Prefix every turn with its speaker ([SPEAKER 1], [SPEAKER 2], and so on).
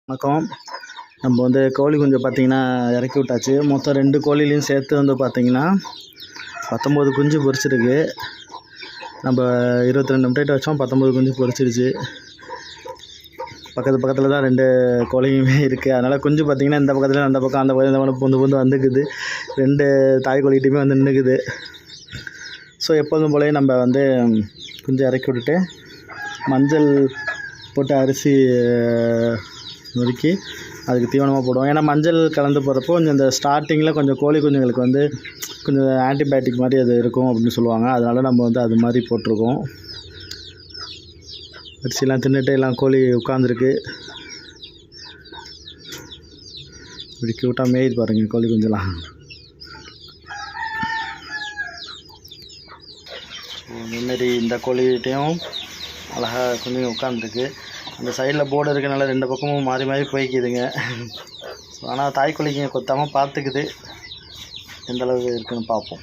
[SPEAKER 1] வணக்கம். நம்ம வந்து கோழி குஞ்சு பார்த்திங்கன்னா இறக்கி விட்டாச்சு. மொத்தம் 2 கோழிலையும் சேர்த்து வந்து பார்த்திங்கன்னா 19 குஞ்சு பொரிச்சிருக்கு. நம்ம 22 முட்டையிட்ட வச்சோம், 19 குஞ்சு பொரிச்சிருச்சு. பக்கத்தில் தான் 2 கோழியுமே இருக்குது. அதனால் குஞ்சு பார்த்திங்கன்னா இந்த பக்கத்தில் அந்த பக்கம் அந்த பக்கம் இந்த பக்கம் பூந்து வந்துக்குது. 2 தாய் கோழிகிட்டையுமே வந்து நின்றுக்குது. ஸோ எப்போதும் போலவே நம்ம வந்து குஞ்சு இறக்கி விட்டுட்டு மஞ்சள் போட்டு அரிசி நொறுக்கி அதுக்கு தீவனமாக போடுவோம். ஏன்னா மஞ்சள் கலந்து போகிறப்போ கொஞ்சம் இந்த ஸ்டார்டிங்கில் கொஞ்சம் கோழி குஞ்சுங்களுக்கு வந்து கொஞ்சம் ஆன்டிபயோட்டிக் மாதிரி அது இருக்கும் அப்படின்னு சொல்லுவாங்க. அதனால் நம்ம வந்து அது மாதிரி போட்டிருக்கோம். அரிசிலாம் தின்னுட்டு எல்லாம் கோழி உட்காந்துருக்கு. இப்படி க்யூட்டாக மேய்து பாருங்கள் கோழி குஞ்செல்லாம். முன்னாடி இந்த கோழிகிட்டையும் அழகாக குஞ்சு உட்காந்துருக்கு. அந்த சைடில் போர்டு இருக்கனால 2 பக்கமும் மாறி மாறி போய்க்குதுங்க. ஆனால் தாய்க்கோழிங்க கொத்தாமல் பார்த்துக்குது. எந்தளவுக்கு இருக்குதுன்னு பார்ப்போம்.